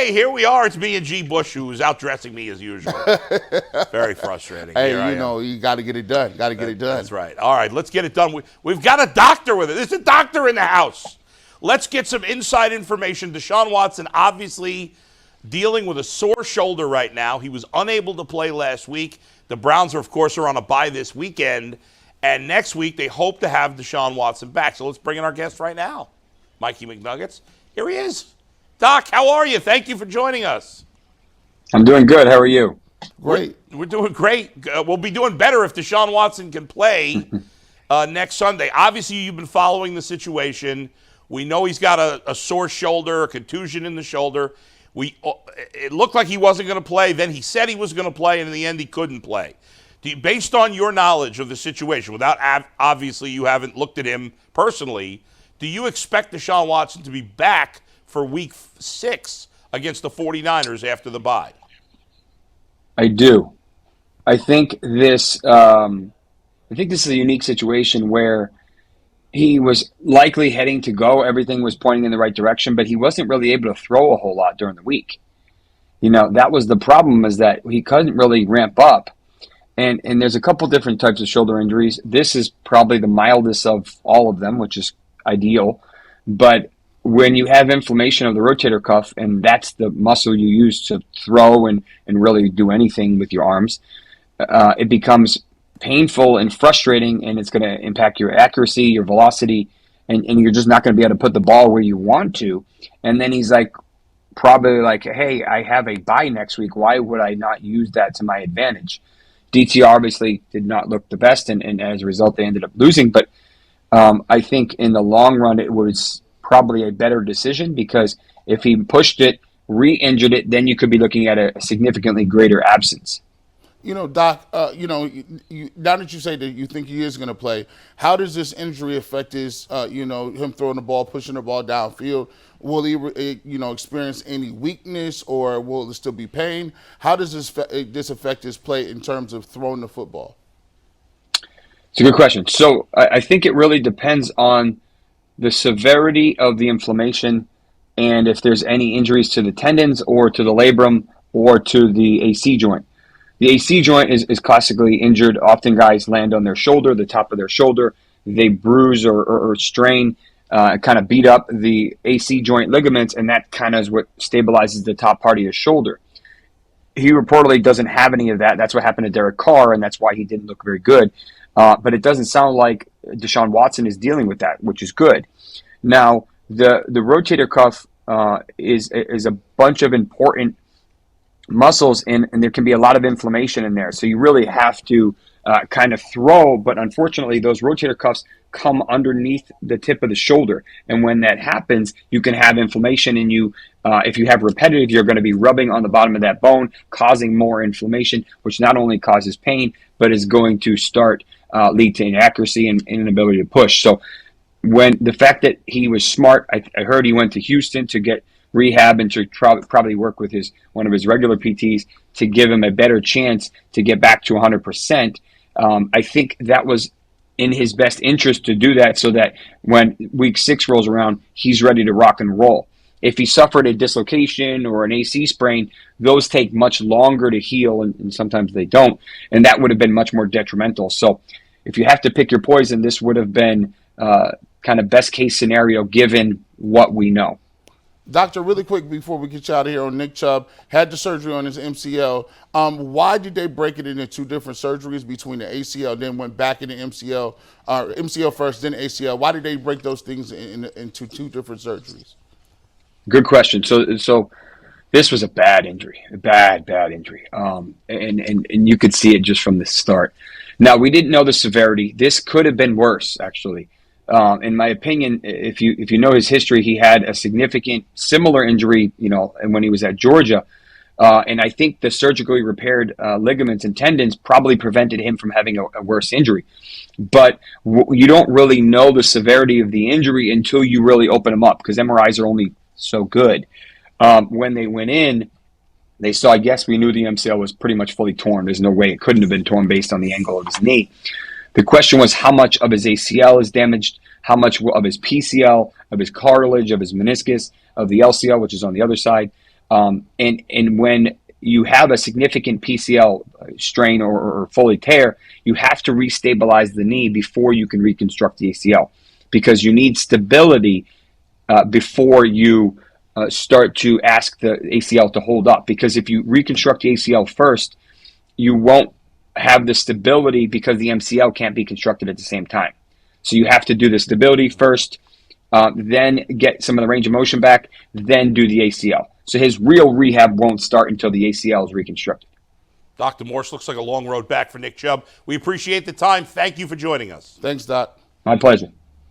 Hey, here we are. It's me and G. Bush, who is outdressing me as usual. Very frustrating. Hey, you got to get it done. Got to get it done. That's right. All right, let's get it done. We've got a doctor with it. There's a doctor in the house. Let's get some inside information. Deshaun Watson obviously dealing with a sore shoulder right now. He was unable to play last week. The Browns, of course, are on a bye this weekend. And next week, they hope to have Deshaun Watson back. So let's bring in our guest right now, Mikey McNuggets. Here he is. Doc, how are you? Thank you for joining us. I'm doing good. How are you? Great. We're doing great. We'll be doing better if Deshaun Watson can play next Sunday. Obviously, you've been following the situation. We know he's got a sore shoulder, a contusion in the shoulder. It looked like he wasn't going to play. Then he said he was going to play, and in the end, he couldn't play. Based on your knowledge of the situation, without obviously you haven't looked at him personally, do you expect Deshaun Watson to be back for week 6 against the 49ers after the bye? I do. I think this is a unique situation where he was likely heading to go. Everything was pointing in the right direction, but he wasn't really able to throw a whole lot during the week. That was the problem, is that he couldn't really ramp up. And there's a couple different types of shoulder injuries. This is probably the mildest of all of them, which is ideal. But when you have inflammation of the rotator cuff, and that's the muscle you use to throw and really do anything with your arms, it becomes painful and frustrating, and it's going to impact your accuracy, your velocity, and you're just not going to be able to put the ball where you want to. And then he's probably like, hey, I have a bye next week. Why would I not use that to my advantage? DT obviously did not look the best, and as a result, they ended up losing. But I think in the long run, it was probably a better decision, because if he pushed it, re-injured it, then you could be looking at a significantly greater absence. Doc, now that you say that you think he is going to play, how does this injury affect his, him throwing the ball, pushing the ball downfield? Will he, experience any weakness, or will it still be pain? How does this affect his play in terms of throwing the football? It's a good question. So I think it really depends on the severity of the inflammation, and if there's any injuries to the tendons or to the labrum or to the AC joint. The AC joint is classically injured. Often guys land on their shoulder, the top of their shoulder. They bruise or strain, kind of beat up the AC joint ligaments, and that kind of is what stabilizes the top part of your shoulder. He reportedly doesn't have any of that. That's what happened to Derek Carr, and that's why he didn't look very good. But it doesn't sound like Deshaun Watson is dealing with that, which is good. Now, the rotator cuff is a bunch of important muscles, and there can be a lot of inflammation in there. So you really have to kind of throw, but unfortunately those rotator cuffs come underneath the tip of the shoulder. And when that happens, you can have inflammation, and if you have repetitive, you're going to be rubbing on the bottom of that bone, causing more inflammation, which not only causes pain, but is going to lead to inaccuracy and inability to push. So when the fact that he was smart, I heard he went to Houston to get rehab and to probably work with one of his regular PTs to give him a better chance to get back to 100%. I think that was in his best interest to do that, so that when week 6 rolls around, he's ready to rock and roll. If he suffered a dislocation or an AC sprain, those take much longer to heal, and sometimes they don't, and that would have been much more detrimental. So if you have to pick your poison, this would have been kind of best case scenario given what we know. Doctor, really quick before we get you out of here, on Nick Chubb, had the surgery on his MCL. Why did they break it into 2 different surgeries between the ACL, then went back into MCL, MCL first, then ACL? Why did they break those things into 2 different surgeries? Good question. So this was a bad injury, a bad injury. And you could see it just from the start. Now, we didn't know the severity. This could have been worse, actually. In my opinion, if you know his history, he had a significant similar injury, and when he was at Georgia. And I think the surgically repaired ligaments and tendons probably prevented him from having a worse injury. But you don't really know the severity of the injury until you really open them up, because MRIs are only so good. When they went in, they saw, yes, we knew the MCL was pretty much fully torn. There's no way it couldn't have been torn based on the angle of his knee. The question was how much of his ACL is damaged, how much of his PCL, of his cartilage, of his meniscus, of the LCL, which is on the other side. And when you have a significant PCL strain or fully tear, you have to restabilize the knee before you can reconstruct the ACL, because you need stability before you start to ask the ACL to hold up. Because if you reconstruct the ACL first, you won't have the stability because the MCL can't be constructed at the same time. So you have to do the stability first, then get some of the range of motion back, then do the ACL. So his real rehab won't start until the ACL is reconstructed. Dr. Morse, looks like a long road back for Nick Chubb. We appreciate the time. Thank you for joining us. Thanks, Doc. My pleasure.